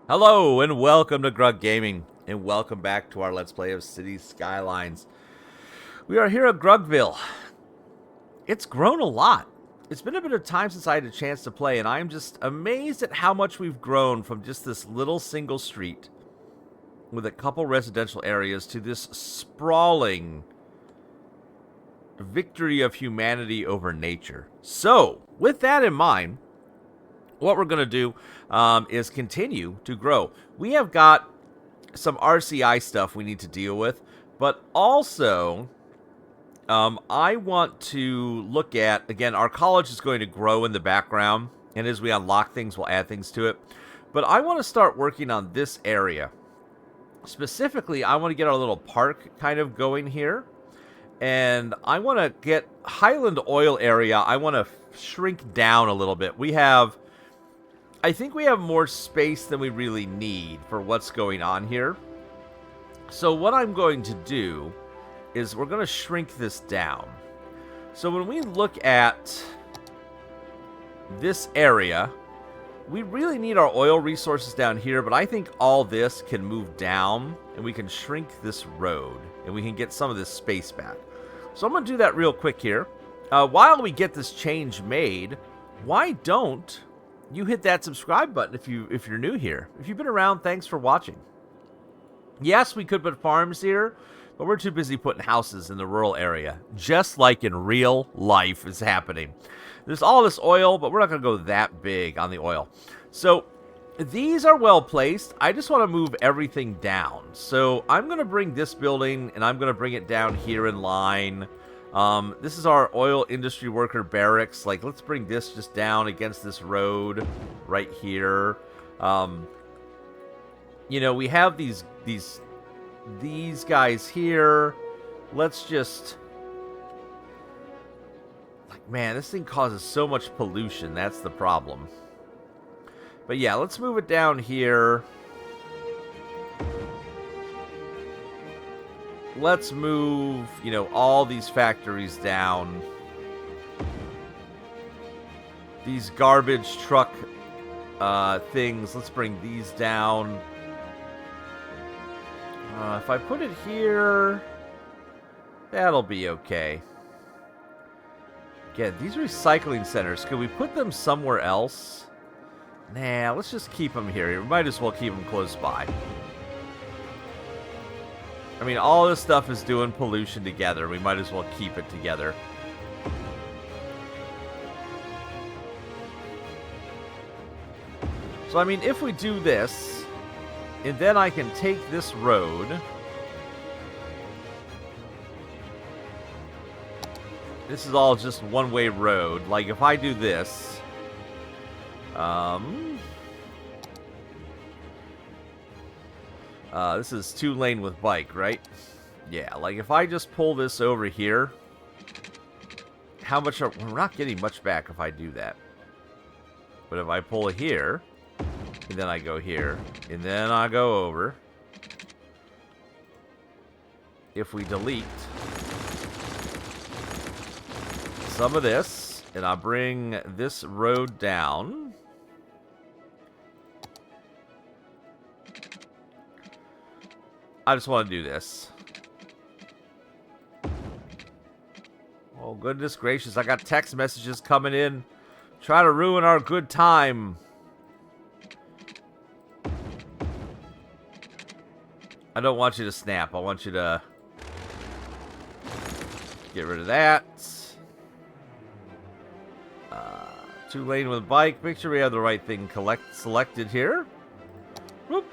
Hello and welcome to Grug Gaming, and welcome back to our Let's Play of Cities Skylines. We are here at Grugville. It's grown a lot. It's been a bit of time since I had a chance to play, and I'm just amazed at how much we've grown from just this little single street with a couple residential areas to this sprawling victory of humanity over nature. So, with that in mind, what we're going to do is continue to grow. We have got some RCI stuff we need to deal with, but also I want to look at, again, our college is going to grow in the background, and as we unlock things, we'll add things to it. But I want to start working on this area. Specifically, I want to get our little park kind of going here, and I want to get Highland Oil area. I want to shrink down a little bit. I think we have more space than we really need for what's going on here. So what I'm going to do is we're going to shrink this down. So when we look at this area, we really need our oil resources down here, but I think all this can move down and we can shrink this road and we can get some of this space back. So I'm going to do that real quick here. While we get this change made, why don't you hit that subscribe button if you're new here. If you've been around, thanks for watching. Yes, we could put farms here, but we're too busy putting houses in the rural area, just like in real life is happening. There's all this oil, but we're not going to go that big on the oil. So these are well placed. I just want to move everything down. So I'm going to bring this building, and I'm going to bring it down here in line. This is our oil industry worker barracks. Like, let's bring this just down against this road right here. You know, we have these guys here. Let's just, like, man, this thing causes so much pollution. That's the problem. But yeah, let's move it down here. Let's move, you know, all these factories down. These garbage truck things, let's bring these down. If I put it here, that'll be okay. Again, these recycling centers, could we put them somewhere else? Nah, let's just keep them here. We might as well keep them close by. I mean, all this stuff is doing pollution together. We might as well keep it together. So, I mean, if we do this, and then I can take this road. This is all just one-way road. Like, if I do this, this is 2-lane with bike, right? Yeah, like if I just pull this over here, how much we're not getting much back if I do that. But if I pull it here, and then I go here, and then I go over, if we delete some of this, and I bring this road down, I just want to do this. Oh, goodness gracious. I got text messages coming in. Try to ruin our good time. I don't want you to snap. I want you to get rid of that. 2-lane with bike. Make sure we have the right thing selected here. Whoop.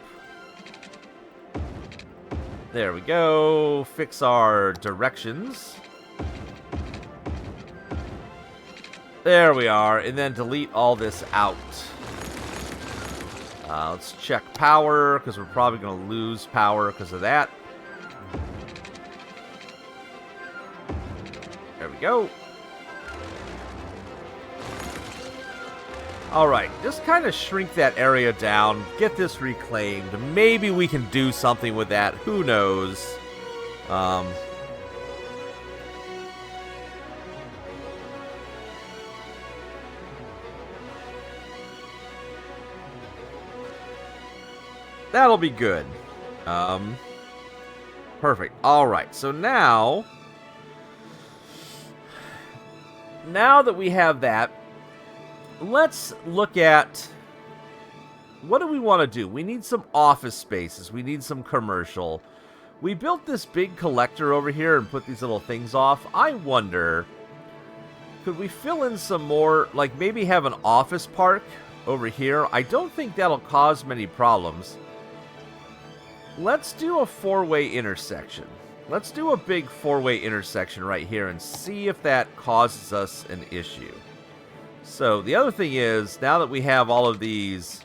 There we go. Fix our directions. There we are. And then delete all this out. Let's check power, because we're probably going to lose power because of that. There we go. Alright, just kind of shrink that area down, get this reclaimed. Maybe we can do something with that, who knows. That'll be good. Perfect. All right. So now that we have that, let's look at what do we want to do. We need some office spaces. We need some commercial. We built this big collector over here and put these little things off. I wonder, could we fill in some more, like maybe have an office park over here? I don't think that'll cause many problems. Let's do a four-way intersection. Let's do a big four-way intersection right here and see if that causes us an issue. So the other thing is, now that we have all of these,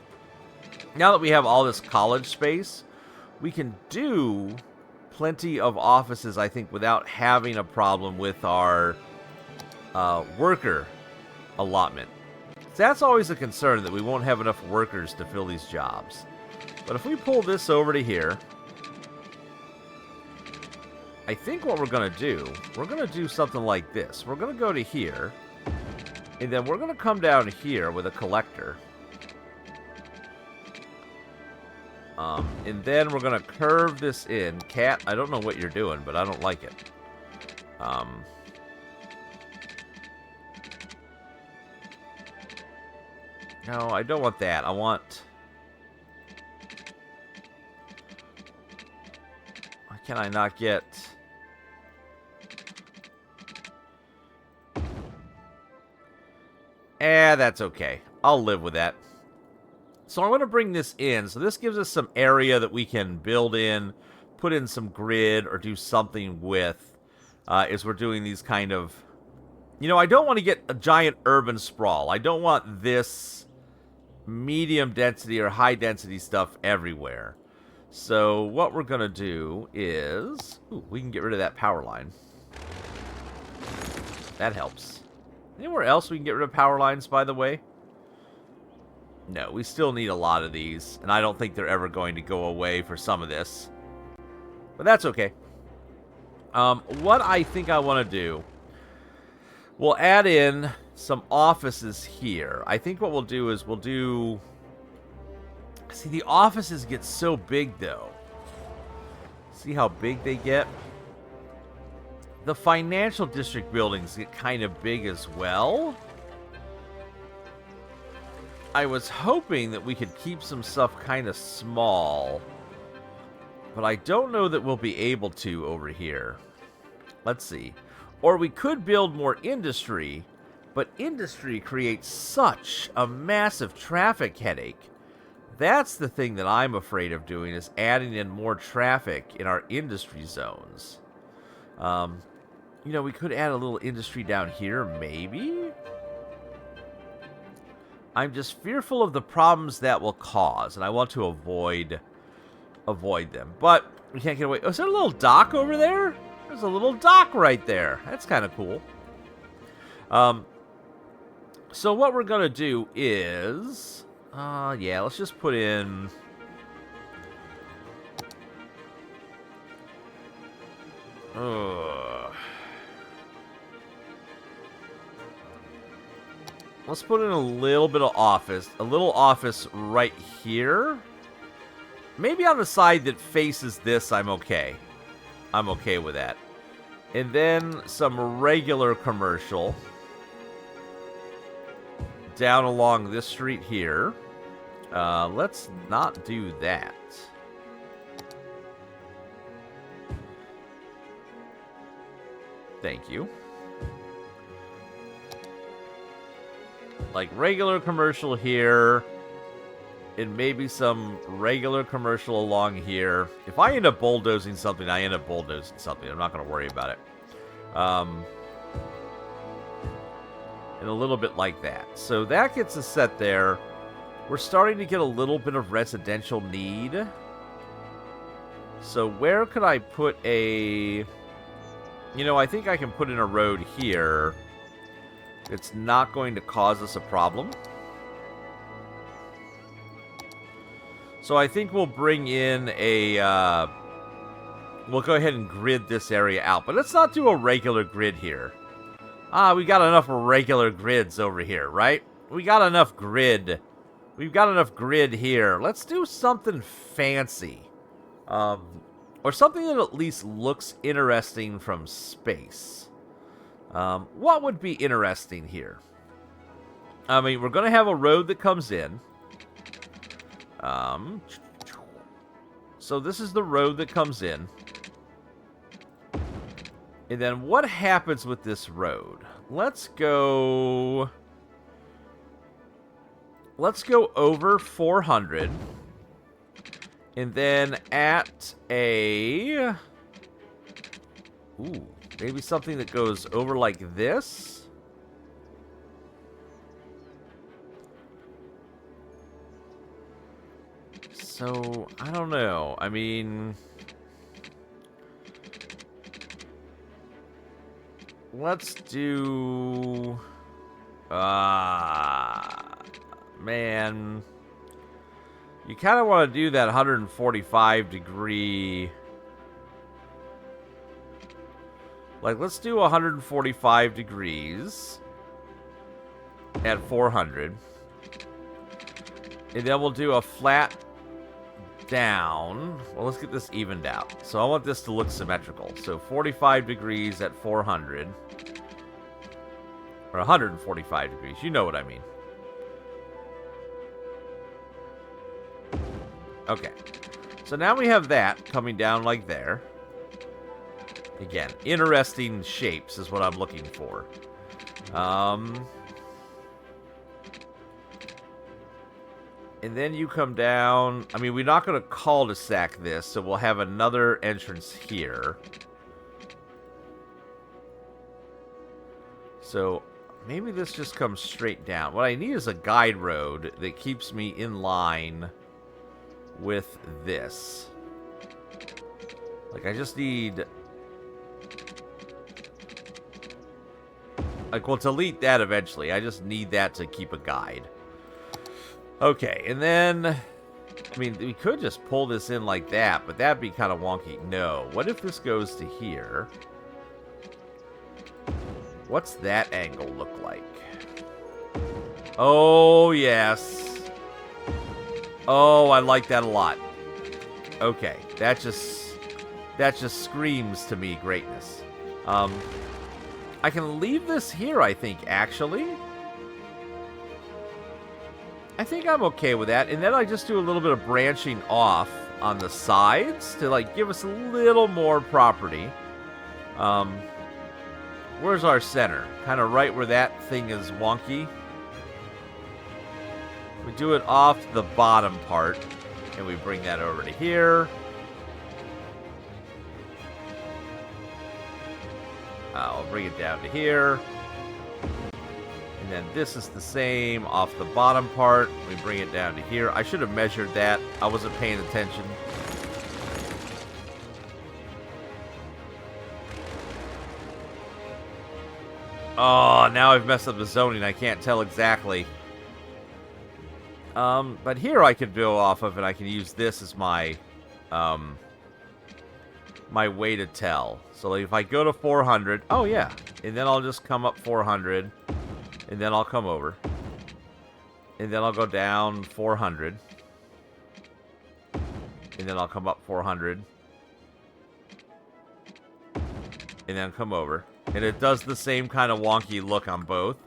now that we have all this college space, we can do plenty of offices, I think, without having a problem with our worker allotment. So that's always a concern, that we won't have enough workers to fill these jobs. But if we pull this over to here, I think what we're going to do something like this. We're going to go to here, and then we're going to come down here with a collector. And then we're going to curve this in. Cat, I don't know what you're doing, but I don't like it. No, I don't want that. I want... Why can I not get... that's okay. I'll live with that. So I'm going to bring this in. So this gives us some area that we can build in, put in some grid, or do something with as we're doing these kind of... You know, I don't want to get a giant urban sprawl. I don't want this medium density or high density stuff everywhere. So what we're going to do is... Ooh, we can get rid of that power line. That helps. Anywhere else we can get rid of power lines, by the way? No, we still need a lot of these, and I don't think they're ever going to go away for some of this. But that's okay. What I think I want to do, we'll add in some offices here. I think what we'll do is we'll do... See, the offices get so big, though. See how big they get? The financial district buildings get kind of big as well. I was hoping that we could keep some stuff kind of small, but I don't know that we'll be able to over here. Let's see. Or we could build more industry, but industry creates such a massive traffic headache. That's the thing that I'm afraid of doing, is adding in more traffic in our industry zones. You know, we could add a little industry down here, maybe? I'm just fearful of the problems that will cause, and I want to avoid them. But we can't get away. Oh, is there a little dock over there? There's a little dock right there. That's kind of cool. So what we're going to do is... yeah, let's just put in... Let's put in a little bit of office. A little office right here. Maybe on the side that faces this, I'm okay. I'm okay with that. And then some regular commercial down along this street here. Let's not do that. Thank you. Like regular commercial here, and maybe some regular commercial along here. If I end up bulldozing something, I end up bulldozing something. I'm not going to worry about it. And a little bit like that. So that gets us set there. We're starting to get a little bit of residential need. So where could I put a... You know, I think I can put in a road here. It's not going to cause us a problem. So I think we'll bring in a... we'll go ahead and grid this area out. But let's not do a regular grid here. We got enough regular grids over here, right? We got enough grid we've got enough grid here. Let's do something fancy. Or something that at least looks interesting from space. What would be interesting here? I mean, we're going to have a road that comes in. So this is the road that comes in. And then what happens with this road? Let's go over 400. And then at a... Ooh, maybe something that goes over like this? So, I don't know. I mean... Let's do... Man... You kind of want to do that 145 degree... Like, let's do 145 degrees at 400. And then we'll do a flat down. Well, let's get this evened out. So I want this to look symmetrical. So 45 degrees at 400. Or 145 degrees. You know what I mean. Okay. So now we have that coming down like there. Again, interesting shapes is what I'm looking for. And then you come down. I mean, we're not going to cul-de-sac this, so we'll have another entrance here. So maybe this just comes straight down. What I need is a guide road that keeps me in line with this. Like, I just need... Like, we'll delete that eventually. I just need that to keep a guide. Okay, and then... I mean, we could just pull this in like that, but that'd be kind of wonky. No. What if this goes to here? What's that angle look like? Oh, yes. Oh, I like that a lot. Okay, that just screams to me greatness. I can leave this here, I think, actually. I think I'm okay with that. And then I just do a little bit of branching off on the sides to, like, give us a little more property. Where's our center? Kind of right where that thing is wonky. We do it off the bottom part, and we bring that over to here. I'll bring it down to here. And then this is the same off the bottom part. We bring it down to here. I should have measured that. I wasn't paying attention. Oh, now I've messed up the zoning. I can't tell exactly. But here I could go off of, and I can use this as my, my way to tell. So like if I go to 400, oh yeah, and then I'll just come up 400, and then I'll come over, and then I'll go down 400, and then I'll come up 400, and then come over, and it does the same kind of wonky look on both.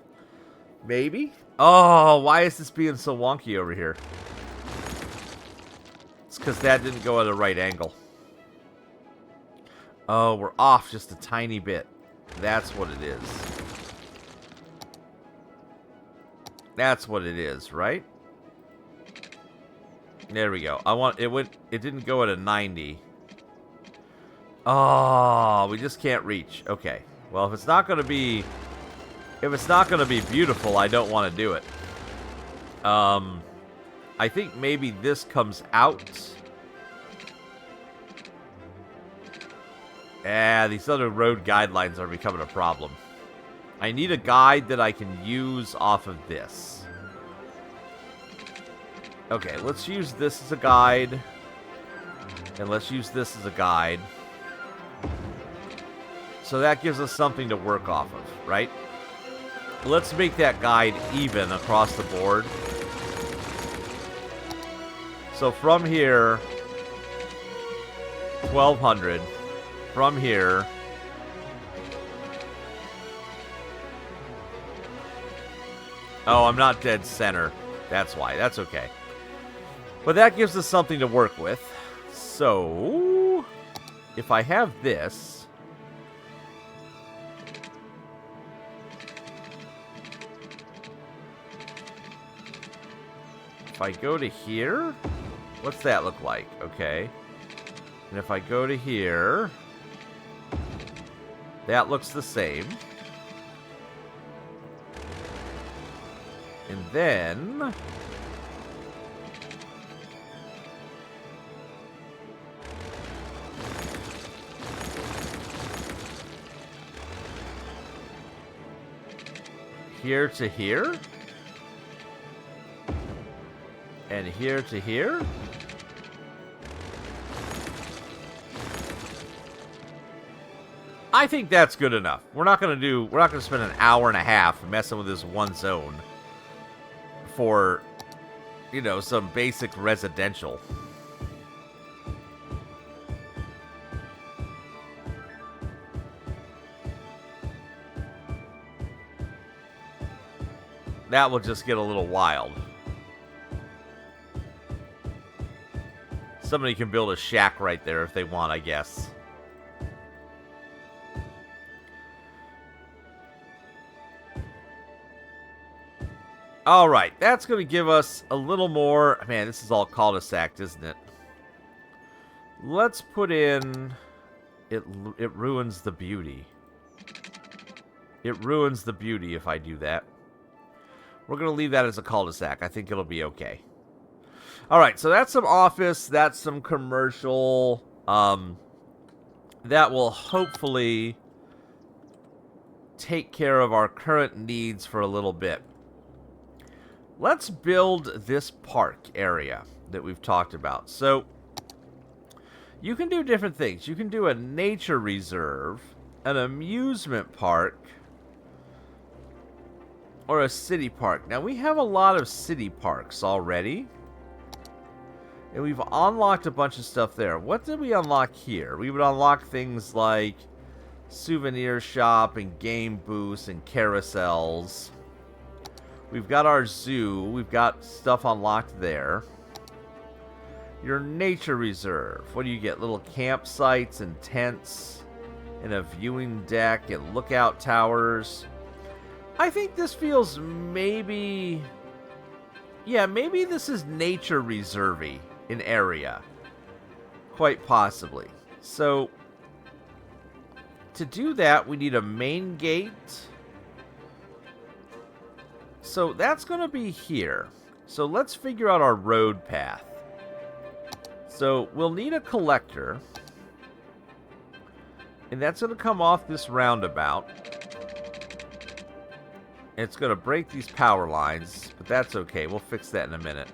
Maybe? Oh, why is this being so wonky over here? It's because that didn't go at a right angle. Oh, we're off just a tiny bit. That's what it is. That's what it is, right? There we go. It didn't go at a 90. Oh, we just can't reach. Okay. Well, if it's not going to be beautiful, I don't want to do it. I think maybe this comes out. Yeah, these other road guidelines are becoming a problem. I need a guide that I can use off of this. Okay, let's use this as a guide. And let's use this as a guide. So that gives us something to work off of, right? Let's make that guide even across the board. So from here, 1200. From here, oh, I'm not dead center. That's why. That's okay. But that gives us something to work with. So, if I have this, if I go to here, what's that look like? Okay. And if I go to here, that looks the same. And then here to here, and here to here. I think that's good enough. We're not gonna spend an hour and a half messing with this one zone for, you know, some basic residential. That will just get a little wild. Somebody can build a shack right there if they want, I guess. Alright, that's going to give us a little more... Man, this is all cul-de-sac, isn't it? Let's put in... It ruins the beauty. It ruins the beauty if I do that. We're going to leave that as a cul-de-sac. I think it'll be okay. Alright, so that's some office. That's some commercial. That will hopefully take care of our current needs for a little bit. Let's build this park area that we've talked about. So, you can do different things. You can do a nature reserve, an amusement park, or a city park. Now, we have a lot of city parks already. And we've unlocked a bunch of stuff there. What did we unlock here? We would unlock things like souvenir shop and game booths and carousels. We've got our zoo. We've got stuff unlocked there. Your nature reserve. What do you get? Little campsites and tents and a viewing deck and lookout towers. I think this feels maybe... Yeah, maybe this is nature reserve-y in area. Quite possibly. So, to do that, we need a main gate. So that's going to be here. So let's figure out our road path. So we'll need a collector. And that's going to come off this roundabout. And it's going to break these power lines. But that's okay. We'll fix that in a minute.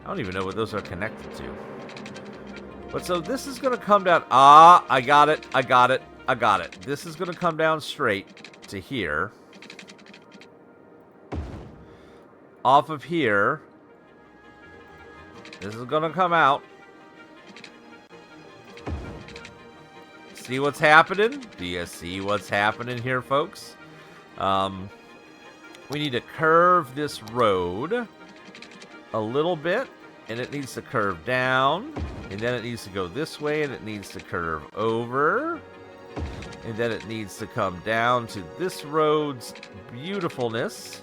I don't even know what those are connected to. But so this is going to come down. Ah, I got it. I got it. I got it. This is going to come down straight to here. Off of here. This is going to come out. See what's happening? Do you see what's happening here, folks? We need to curve this road a little bit. And it needs to curve down. And then it needs to go this way. And it needs to curve over. And then it needs to come down to this road's beautifulness.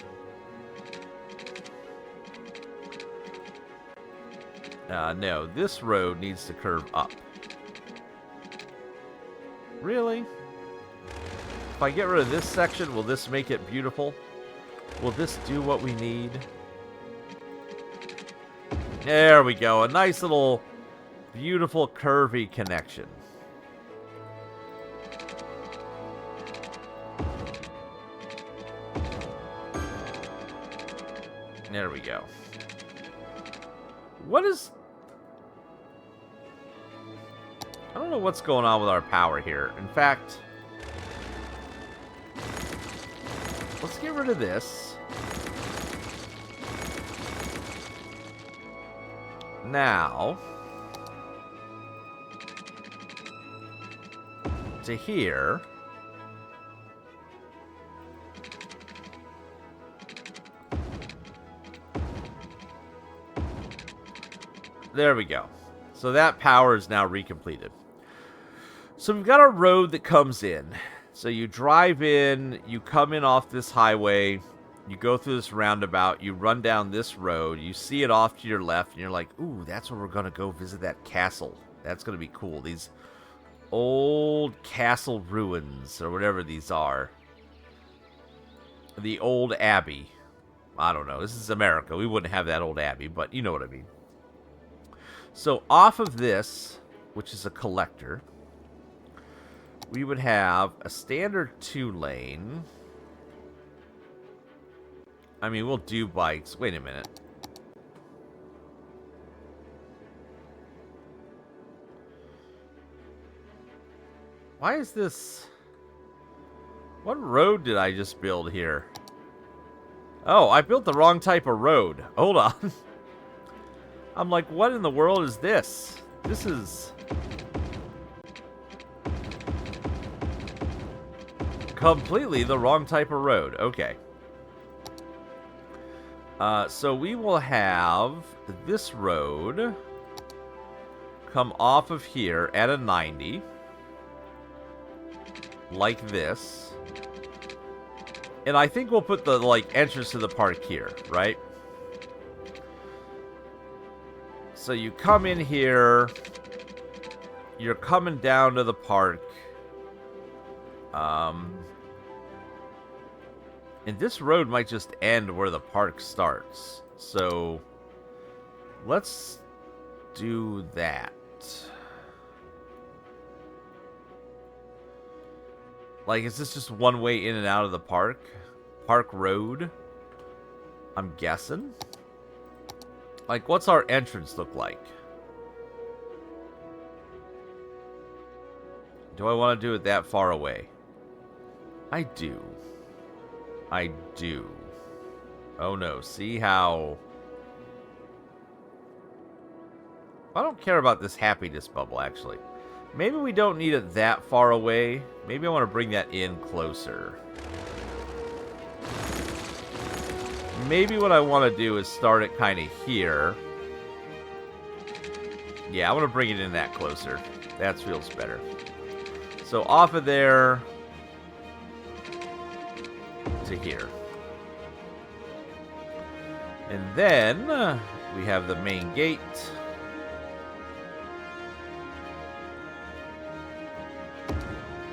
No, this road needs to curve up. Really? If I get rid of this section, will this make it beautiful? Will this do what we need? There we go. A nice little beautiful curvy connection. There we go. What is... I don't know what's going on with our power here. In fact, let's get rid of this. Now, to here. There we go. So that power is now recompleted. So we've got a road that comes in. So you drive in, you come in off this highway, you go through this roundabout, you run down this road, you see it off to your left, and you're like, ooh, that's where we're going to go visit that castle. That's going to be cool. These old castle ruins, or whatever these are. The old abbey. I don't know. This is America. We wouldn't have that old abbey, but you know what I mean. So off of this, which is a collector, we would have a standard 2-lane. I mean, we'll do bikes. Wait a minute. Why is this... What road did I just build here? Oh, I built the wrong type of road. Hold on. I'm like, what in the world is this? This is... completely the wrong type of road. Okay. So we will have this road come off of here at a 90. Like this. And I think we'll put the, like, entrance to the park here, right? So you come in here. You're coming down to the park. And this road might just end where the park starts. So let's do that. Like, is this just one way in and out of the park? Park Road? I'm guessing. Like, what's our entrance look like? Do I want to do it that far away? I do. I do. Oh no, see how... I don't care about this happiness bubble, actually. Maybe we don't need it that far away. Maybe I want to bring that in closer. Maybe what I want to do is start it kind of here. Yeah, I want to bring it in that closer. That feels better. So off of there to here. And then we have the main gate.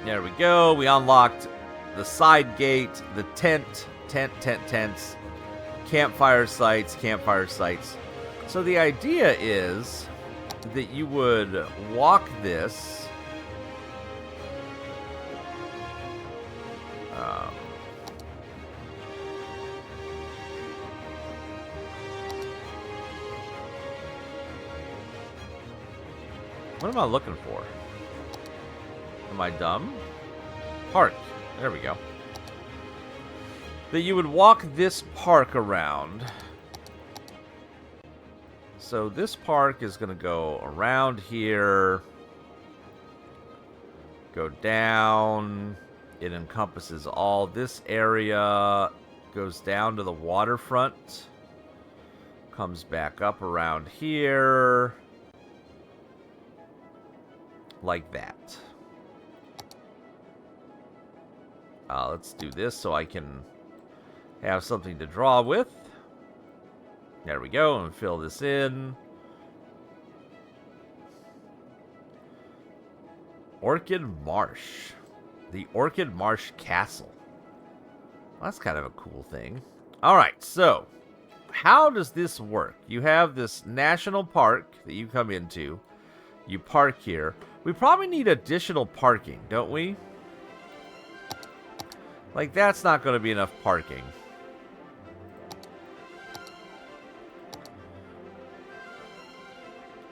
There we go. We unlocked the side gate, the tents, campfire sites. So the idea is that you would walk this. What am I looking for? Am I dumb? Park. There we go. That you would walk this park around. So this park is going to go around here. Go down. It encompasses all this area. Goes down to the waterfront. Comes back up around here. Like that. Let's do this so I can have something to draw with. There we go, and fill this in. Orchid Marsh. The Orchid Marsh Castle. Well, that's kind of a cool thing. Alright, so how does this work? You have this national park that you come into. You park here. We probably need additional parking, don't we? Like, that's not going to be enough parking.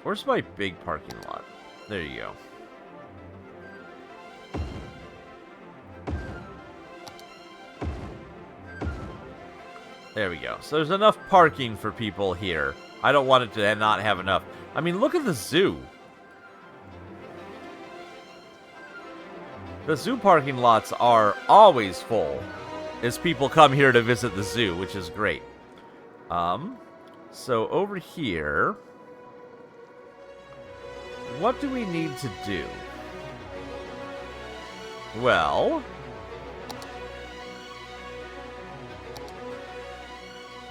Where's my big parking lot? There you go. There we go. So there's enough parking for people here. I don't want it to not have enough. I mean, look at the zoo. The zoo parking lots are always full as people come here to visit the zoo, which is great. So over here, what do we need to do? Well,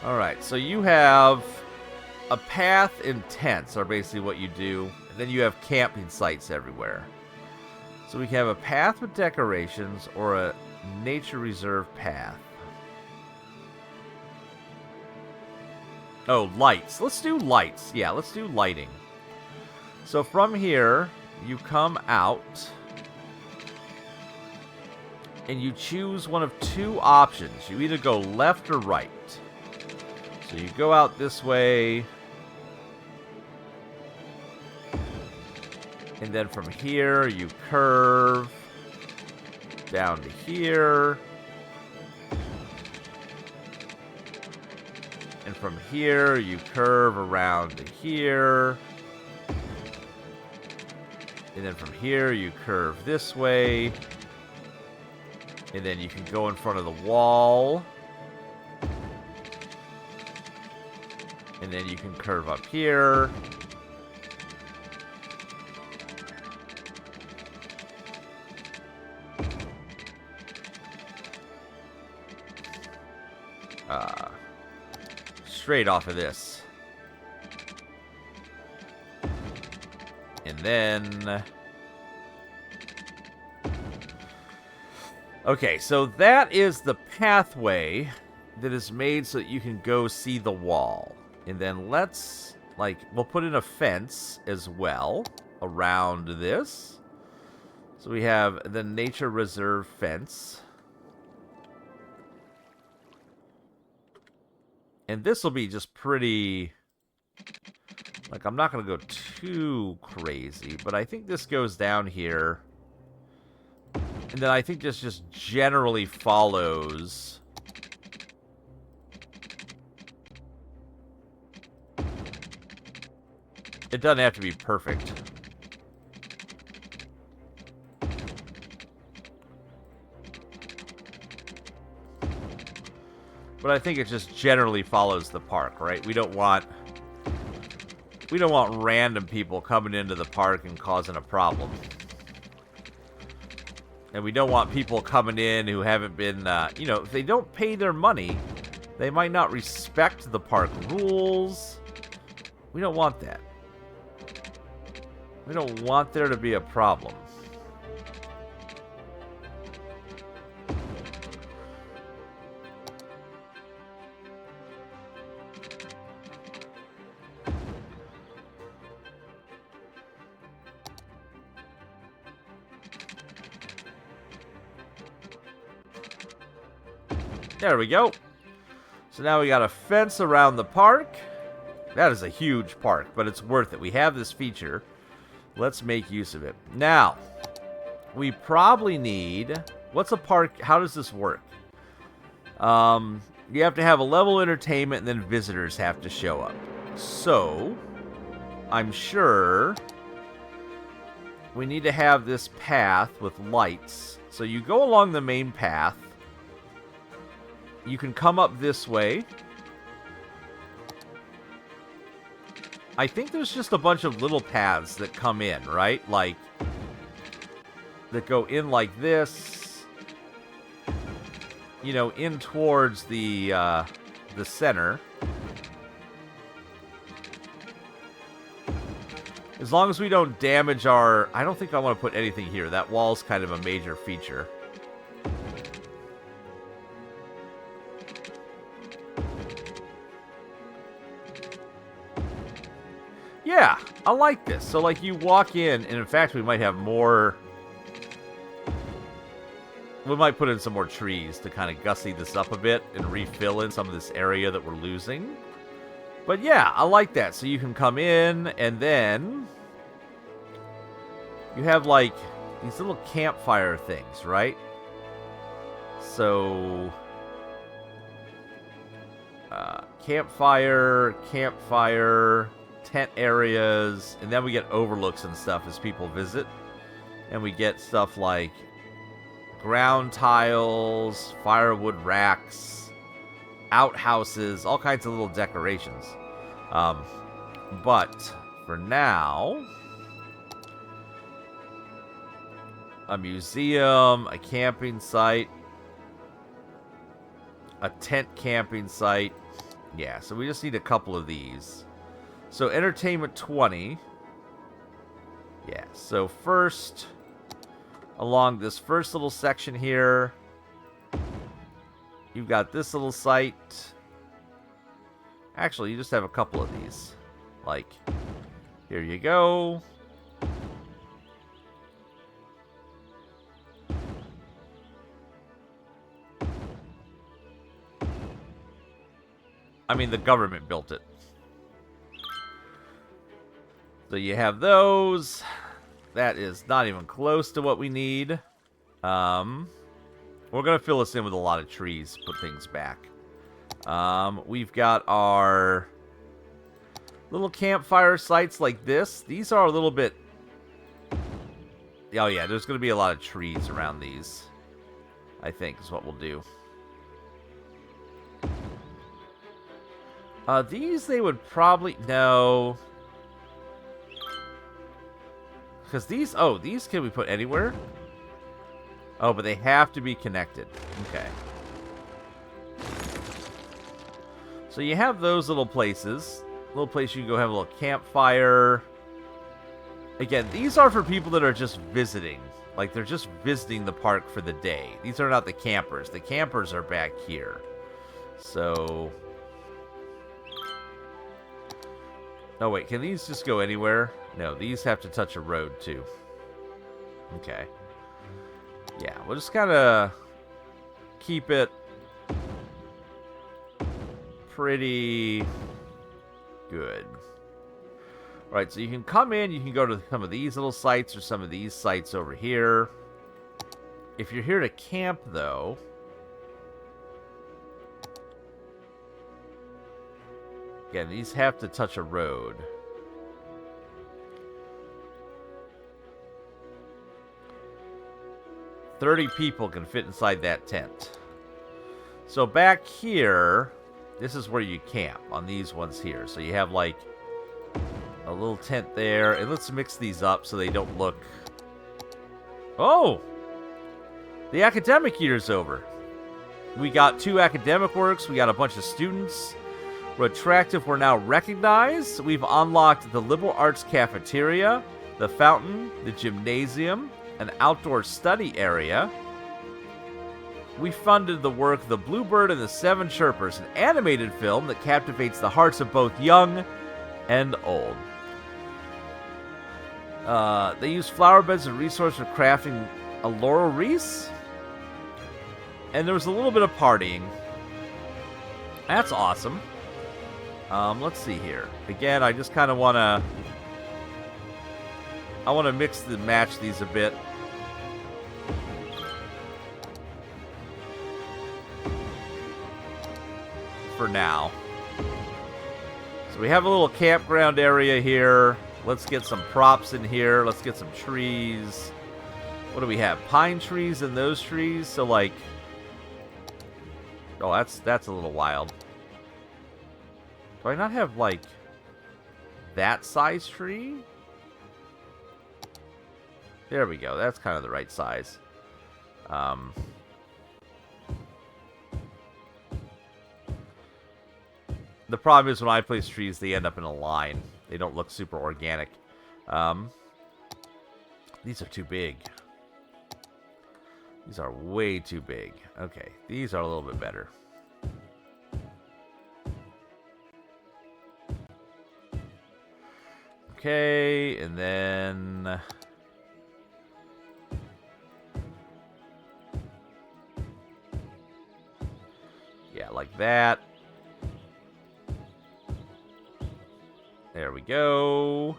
alright, so you have a path and tents are basically what you do. And then you have camping sites everywhere. So we can have a path with decorations or a nature reserve path. Oh, lights. Let's do lights. Yeah, let's do lighting. So from here, you come out and you choose one of two options. You either go left or right. So you go out this way. And then from here, you curve down to here. And from here, you curve around to here. And then from here, you curve this way. And then you can go in front of the wall. And then you can curve up here. Straight off of this. And then... Okay, so that is the pathway that is made so that you can go see the wall. And then let's, we'll put in a fence as well around this. So we have the nature reserve fence. And this will be just pretty... I'm not going to go too crazy, but I think this goes down here. And then I think this just generally follows... It doesn't have to be perfect. But I think it just generally follows the park, right? We don't want random people coming into the park and causing a problem. And we don't want people coming in who haven't been, if they don't pay their money, they might not respect the park rules. We don't want that. We don't want there to be a problem. There we go. So now we got a fence around the park. That is a huge park, but it's worth it. We have this feature. Let's make use of it. Now, we probably need... What's a park? How does this work? You have to have a level of entertainment, and then visitors have to show up. So, I'm sure we need to have this path with lights. So you go along the main path. You can come up this way. I think there's just a bunch of little paths that come in, right? That go in like this. In towards the center. As long as we don't damage our... I don't think I want to put anything here. That wall's kind of a major feature. Yeah, I like this. So, you walk in, and in fact, we might have more... We might put in some more trees to kind of gussy this up a bit and refill in some of this area that we're losing. But yeah, I like that. So you can come in, and then... You have, these little campfire things, right? So... Campfire, campfire, tent areas, and then we get overlooks and stuff as people visit. And we get stuff like ground tiles, firewood racks, outhouses, all kinds of little decorations. But for now, a museum, a camping site, a tent camping site. Yeah, so we just need a couple of these. So entertainment 20. Yeah, so first, along this first little section here, you've got this little site. Actually, you just have a couple of these. Like, here you go. I mean, the government built it. So you have those. That is not even close to what we need. We're going to fill this in with a lot of trees, put things back. We've got our little campfire sites like this. These are a little bit... Oh yeah, there's going to be a lot of trees around these, I think, is what we'll do. These they would probably... No. Because these... Oh, these can we put anywhere? Oh, but they have to be connected. Okay. So you have those little places. Little place you can go have a little campfire. Again, these are for people that are just visiting. Like, they're just visiting the park for the day. These are not the campers. The campers are back here. So... Oh, wait. Can these just go anywhere? No, these have to touch a road, too. Okay. Yeah, we'll just kind of keep it pretty good. All right, so you can come in. You can go to some of these little sites or some of these sites over here. If you're here to camp, though... Again, these have to touch a road. $30 people can fit inside that tent. So back here, this is where you camp, on these ones here. So you have, like, a little tent there. And let's mix these up so they don't look... Oh! The academic year's over. We got 2 academic works. We got a bunch of students. We're attractive. We're now recognized. We've unlocked the liberal arts cafeteria, the fountain, the gymnasium, an outdoor study area. We funded the work The Bluebird and the Seven Chirpers, an animated film that captivates the hearts of both young and old. They use flower beds as a resource for crafting a laurel wreath. And there was a little bit of partying. That's awesome. Let's see here. Again, I just kind of want to... I want to mix and match these a bit. For now. So we have a little campground area here. Let's get some props in here. Let's get some trees. What do we have? Pine trees and those trees. So like... Oh, that's a little wild. Do I not have, like, that size tree? There we go. That's kind of the right size. The problem is when I place trees, they end up in a line. They don't look super organic. These are too big. These are way too big. Okay, these are a little bit better. Okay, and then... Yeah, like that. There we go.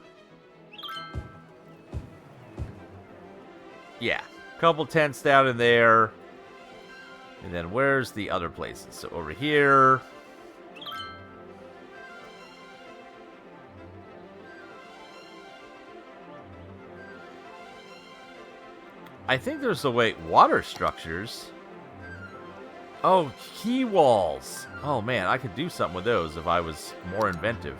Yeah, couple tents down in there. And then where's the other places? So over here. I think there's a way... Water structures? Oh, key walls. Oh, man, I could do something with those if I was more inventive.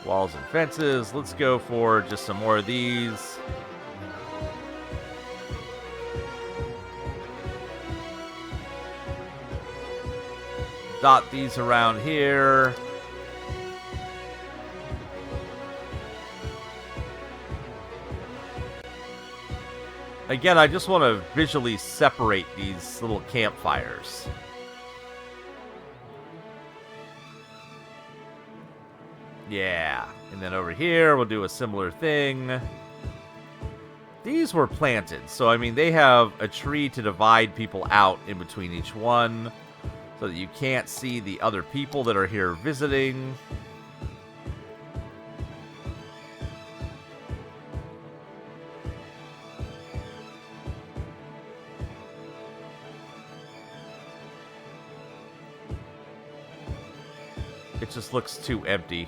Walls and fences. Let's go for just some more of these. Dot these around here. Again, I just want to visually separate these little campfires. Yeah, and then over here, we'll do a similar thing. These were planted, so I mean, they have a tree to divide people out in between each one, so that you can't see the other people that are here visiting. It just looks too empty.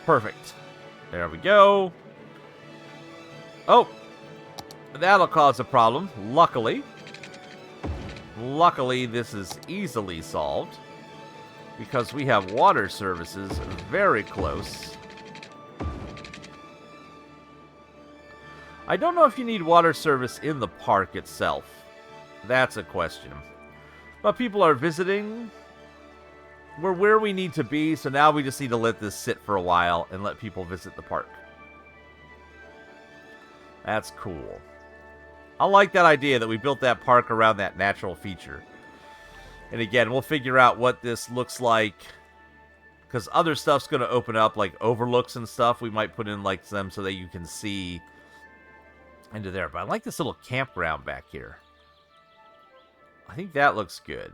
Perfect. There we go. Oh! That'll cause a problem. Luckily, this is easily solved. Because we have water services very close. I don't know if you need water service in the park itself. That's a question. But people are visiting. We're where we need to be, so now we just need to let this sit for a while and let people visit the park. That's cool. I like that idea that we built that park around that natural feature. And again, we'll figure out what this looks like. Because other stuff's going to open up, like overlooks and stuff. We might put in like them so that you can see into there. But I like this little campground back here. I think that looks good.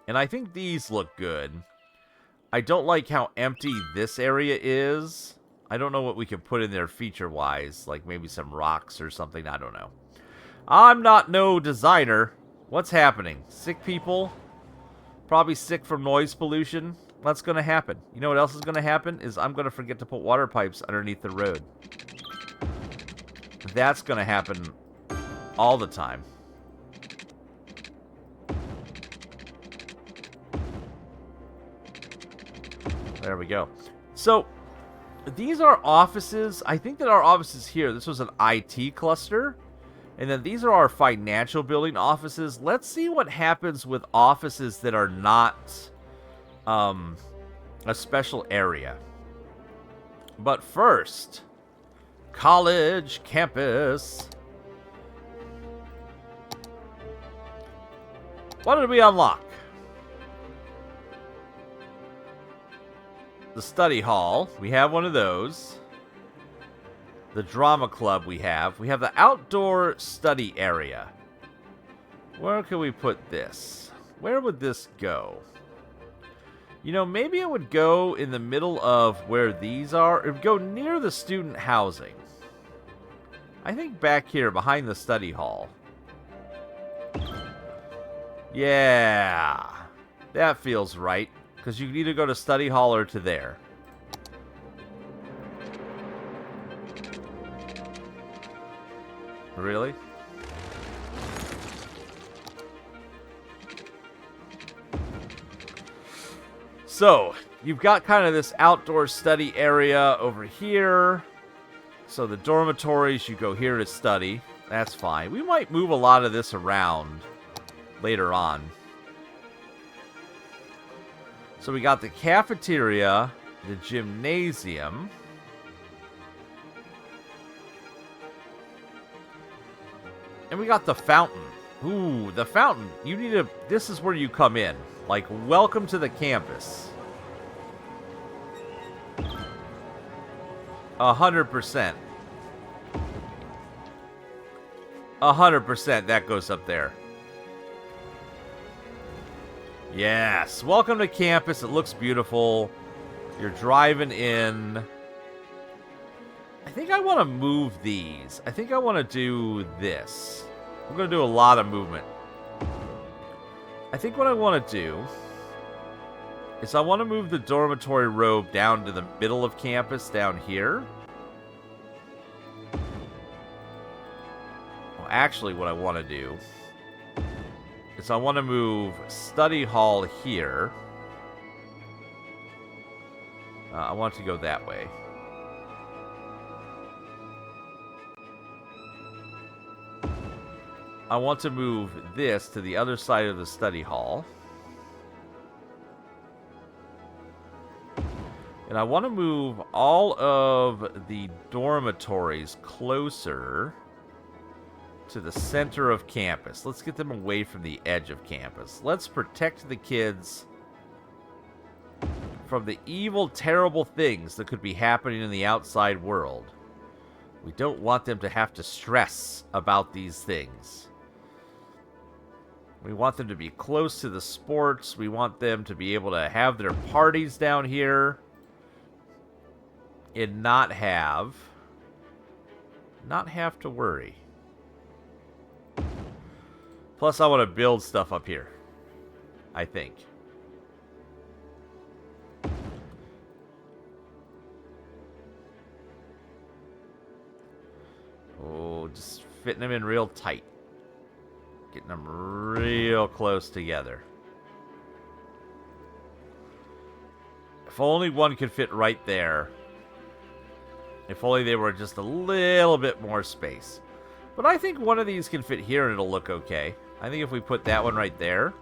And I think these look good. I don't like how empty this area is. I don't know what we can put in there feature-wise. Like maybe some rocks or something. I don't know. I'm not no designer. What's happening? Sick people? Probably sick from noise pollution? What's going to happen? You know what else is going to happen? Is I'm going to forget to put water pipes underneath the road. That's going to happen all the time. There we go. So, these are offices. I think that our offices here, this was an IT cluster. And then these are our financial building offices. Let's see what happens with offices that are not a special area. But first, college campus. What did we unlock? The study hall. We have one of those. The drama club we have. We have the outdoor study area. Where can we put this? Where would this go? You know, maybe it would go in the middle of where these are. It would go near the student housing. I think back here behind the study hall. Yeah. That feels right. Because you can either go to study hall or to there. Really? So, you've got kind of this outdoor study area over here. So the dormitories, you go here to study. That's fine. We might move a lot of this around later on. So we got the cafeteria, the gymnasium. And we got the fountain. Ooh, the fountain. You need to... This is where you come in. Like, welcome to the campus. 100%. 100% that goes up there. Yes. Welcome to campus. It looks beautiful. You're driving in. I think I want to move these. I think I want to do this. I'm going to do a lot of movement. I think what I want to do is I want to move the dormitory row down to the middle of campus down here. Well, actually, what I want to do is I want to move study hall here. I want it to go that way. I want to move this to the other side of the study hall. And I want to move all of the dormitories closer to the center of campus. Let's get them away from the edge of campus. Let's protect the kids from the evil, terrible things that could be happening in the outside world. We don't want them to have to stress about these things. We want them to be close to the sports. We want them to be able to have their parties down here and not have to worry. Plus, I want to build stuff up here, I think. Oh, just fitting them in real tight. Getting them real close together. If only one could fit right there. If only they were just a little bit more space. But I think one of these can fit here and it'll look okay. I think if we put that one right there.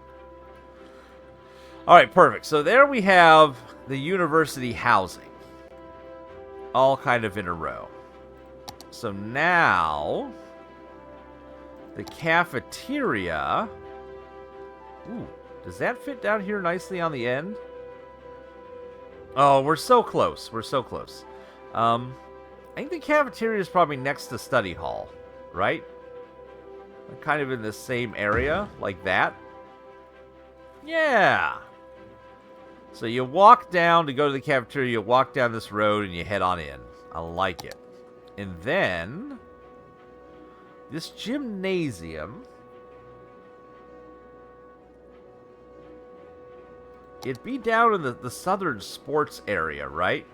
Alright, perfect. So there we have the university housing. All kind of in a row. So now the cafeteria. Ooh, does that fit down here nicely on the end? Oh, we're so close. We're so close. I think the cafeteria is probably next to study hall, right? Kind of in the same area, like that. Yeah. So you walk down to go to the cafeteria, you walk down this road, and you head on in. I like it. And then this gymnasium, it'd be down in the southern sports area, right?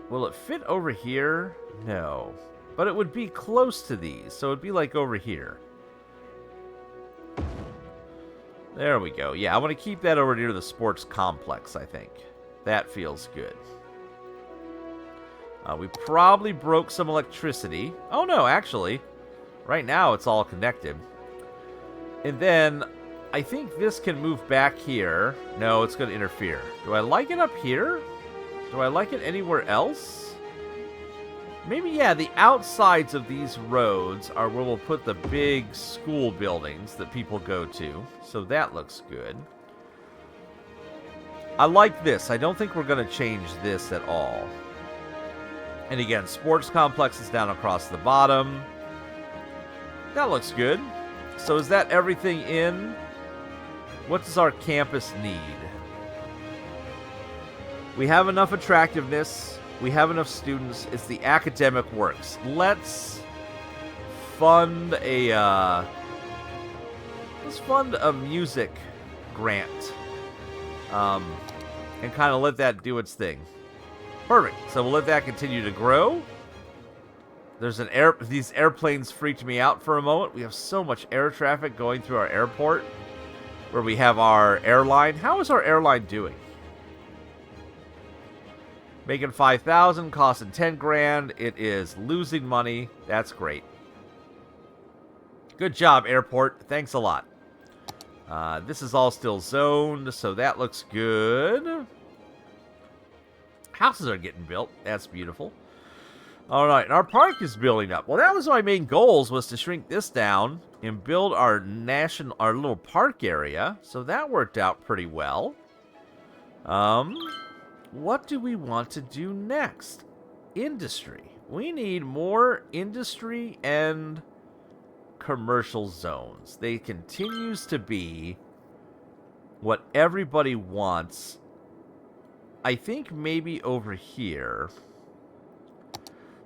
Will it fit over here? No. But it would be close to these, so it'd be like over here. There we go. Yeah, I want to keep that over near the sports complex, I think. That feels good. We probably broke some electricity. Oh, no, actually. Right now, it's all connected. And then, I think this can move back here. No, it's going to interfere. Do I like it up here? Do I like it anywhere else? Maybe, yeah, the outsides of these roads are where we'll put the big school buildings that people go to. So that looks good. I like this. I don't think we're going to change this at all. And again, sports complexes down across the bottom. That looks good. So is that everything in? What does our campus need? We have enough attractiveness. We have enough students. It's the academic works. Let's fund a music grant. And kind of let that do its thing. Perfect. So we'll let that continue to grow. There's these airplanes freaked me out for a moment. We have so much air traffic going through our airport where we have our airline. How is our airline doing? Making 5,000, costing 10 grand. It is losing money. That's great. Good job, airport. Thanks a lot. This is all still zoned, so that looks good. Houses are getting built. That's beautiful. All right, and our park is building up. Well, that was my main goals, was to shrink this down and build our little park area. So that worked out pretty well. What do we want to do next? Industry. We need more industry and commercial zones. They continues to be what everybody wants. I think maybe over here.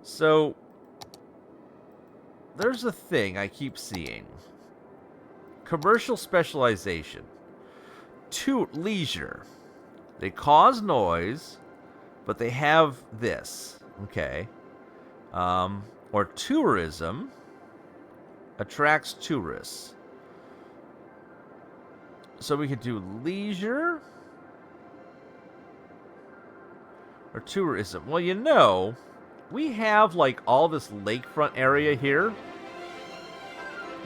So there's a thing I keep seeing. Commercial specialization. Leisure. They cause noise, but they have this. Okay. Or tourism attracts tourists. So we could do leisure or tourism. Well, you know, we have like all this lakefront area here.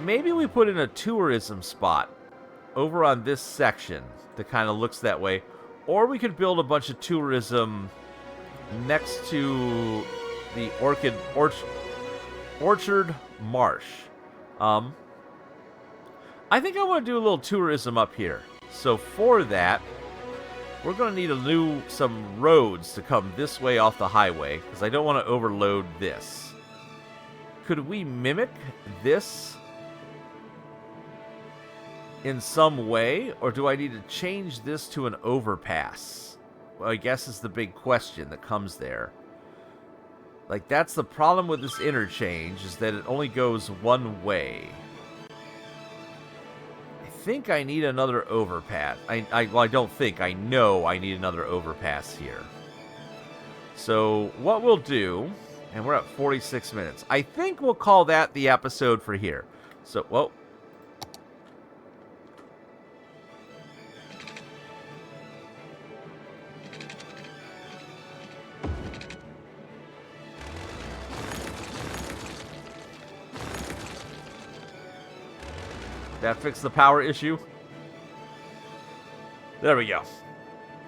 Maybe we put in a tourism spot over on this section that kind of looks that way. Or we could build a bunch of tourism next to the Orchard Marsh. I think I want to do a little tourism up here. So for that, we're going to need some roads to come this way off the highway, because I don't want to overload this. Could we mimic this in some way, or do I need to change this to an overpass? Well, I guess is the big question that comes there. Like, that's the problem with this interchange, is that it only goes one way. I think I need another overpass. Well, I don't think. I know I need another overpass here. So, what we'll do, and we're at 46 minutes. I think we'll call that the episode for here. So, whoa. That fixed the power issue. There we go.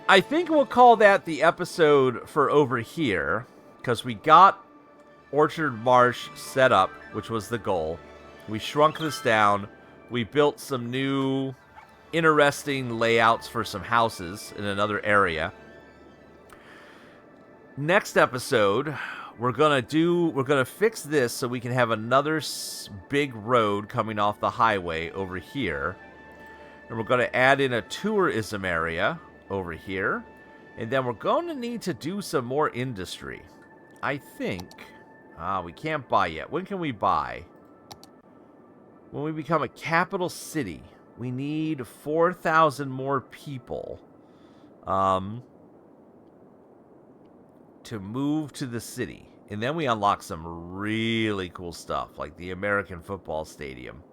I think we'll call that the episode for over here, because we got Orchard Marsh set up, which was the goal. We shrunk this down. We built some new interesting layouts for some houses in another area. Next episode, we're gonna fix this so we can have another big road coming off the highway over here. And we're gonna add in a tourism area over here. And then we're going to need to do some more industry. I think... we can't buy yet. When can we buy? When we become a capital city. We need 4,000 more people. To move to the city. And then we unlock some really cool stuff, like the American Football Stadium.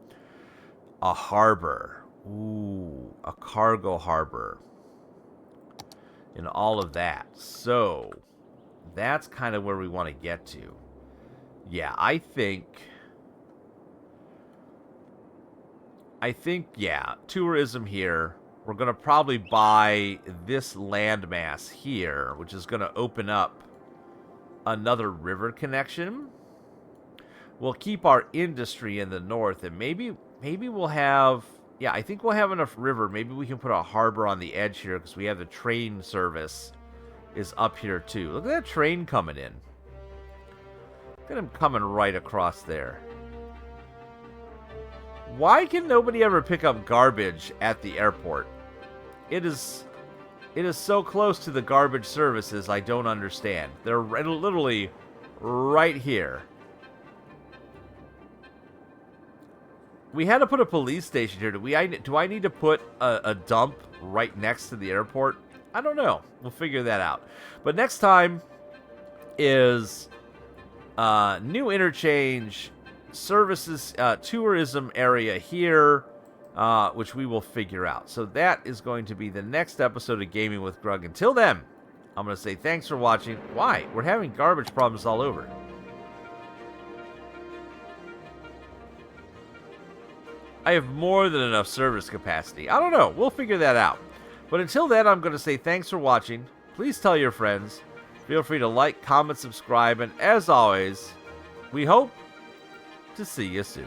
A harbor. Ooh, a cargo harbor. And all of that. So, that's kind of where we want to get to. Yeah, I think, yeah, tourism here. We're going to probably buy this landmass here, which is going to open up another river connection. We'll keep our industry in the north, and maybe we'll have... Yeah, I think we'll have enough river. Maybe we can put a harbor on the edge here, because we have the train service is up here too. Look at that train coming in. Look at him coming right across there. Why can nobody ever pick up garbage at the airport? It is so close to the garbage services, I don't understand. They're literally right here. We had to put a police station here. Do I need to put a dump right next to the airport? I don't know. We'll figure that out. But next time is new interchange, services, tourism area here, which we will figure out. So that is going to be the next episode of Gaming with Grug. Until then, I'm going to say thanks for watching. Why? We're having garbage problems all over. I have more than enough service capacity. I don't know. We'll figure that out. But until then, I'm going to say thanks for watching. Please tell your friends. Feel free to like, comment, subscribe, and as always, we hope to see you soon.